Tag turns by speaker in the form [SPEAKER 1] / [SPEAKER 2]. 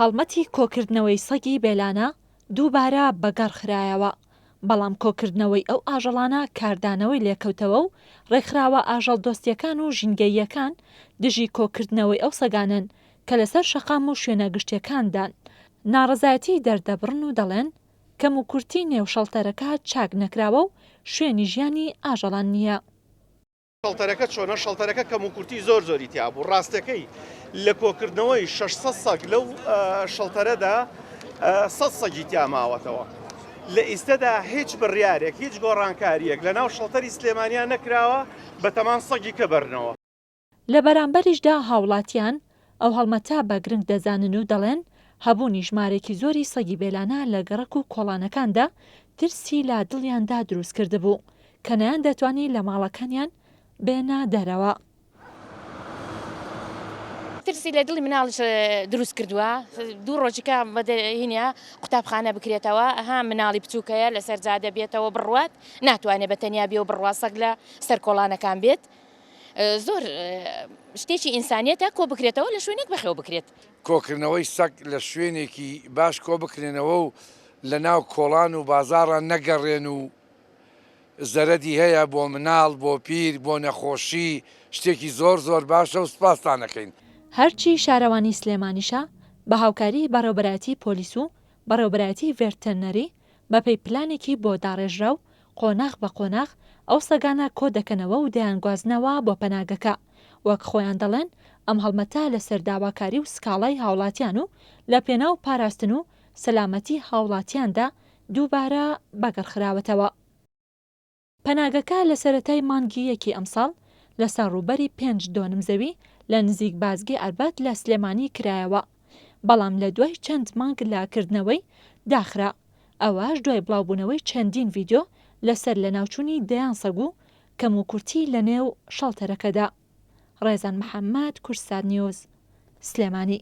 [SPEAKER 1] هەڵمەتی کۆکردنەوەی سەگی بێلانە دووبارە بەگەڕخرایەوە، بەڵام کۆکردنەوەی ئەو ئاژەڵانە کاردانەوەی لێکەوتەوە و ڕێکخراوە ئاژەڵ دۆستیەکان و ژینگەییەکان دژی کۆکردنەوەی ئەو سەگانن کە لەسەر شەقام و شوێنە گشتیەکاندان ناڕەزایەتی دەردەبڕن و دەڵێن کەم و کورتی نێوشەڵتەرەکە چاک نەکراوە و شوێنی ژیانی ئاژەڵان نییە.
[SPEAKER 2] شەڵتەرەکە چۆنە؟ شەڵتەرەکە کەم و کورتی زۆری تیا بوو. ڕاستەکەی لە کۆکردنەوەی 600 سەگ لەو شەڵتەرەدا 100 سەگی تیا ماوەتەوە. لە ئیستەدا هیچ بڕیارێک هیچ گۆڕانکاریەک لە ناو شەڵتەری سلێمانیان نەکراوە بە تەمان سەگی کە بەرنەوە.
[SPEAKER 1] لە بەرامبەریشدا هاوڵاتیان ئەو هەڵمەتە بە گرنگ دەزانن و دەڵێن هەبوونی ژمارێکی زۆری سەگی بێلانە لە گەڕەک و کۆڵانەکاندا ترسی لە دڵیاندا دروست کردبوو کە نەیان دەتوانی لە ماڵەکانیان بێنە دەرەوە.
[SPEAKER 3] ترسی لە دڵی مناڵش دروست کردووە. دوو ڕۆژێکە بەدەهینە قوتابخانە بکرێتەوە، ئەها مناڵی بچووکەیە لەسەر جادە بێتەوە بڕوات، ناتوانێت بە تەنیا بێ و بڕوا سەگ لە سەر کۆڵانەکان بێت. زۆر شتێکی ئینسانیەتە کۆ بکرێتەوە لە شوێنێک بەخێو بکرێت.
[SPEAKER 4] کۆکردنەوەی سەگ لە شوێنێکی باش کۆ بکرێنەوە و لە ناو کۆڵان و بازاڕان نەگەڕێن و زەرەدی هەیە بۆ مناڵ، بۆ پیر، بۆ نەخۆشی، شتێکی زۆر باشە و سپاستانەکەین.
[SPEAKER 1] هەرچی شارەوانی سلێمانیشە بە هاوکاری بەڕێوەبەرایەتی پۆلیس و بەڕێوەبەرایەتی ڤێرتەرنەری بەپێی پلانێکی بۆ داڕێژرا و قۆناغ بە قۆناغ ئەو سەگانە کۆ دەکەنەوە و دەیانگوازنەوە بۆ پەناگەکە. وەک خۆیان دەڵێن ئەم هەڵمەتە لە سەرداواکاری و سکاڵای هاوڵاتیان و لە پێناو پاراستن و سەلامەتی هاوڵاتیاندا دووبارە بەگەڕخراوەتەوە. پەناگەکە لە سەرەتای مانگی یەکی ئەمساڵ لەسەر ڕووبەری 5 دۆنم زەوی لە نزیک بازگێ ئەربەت لە سلێمانی کرایەوە، بەڵام لە دوای چەند مانگ لاکردنەوەی داخرا. ئەوەش دوای بڵاوبوونەوەی چەندین ڤیدۆ لەسەر لە ناوچوونی دەیان سەگ و کەم و کورتی لە نێو شەڵتەرەکەدا. ڕێزان محەممەد، کورسات نیوز، سلێمانی.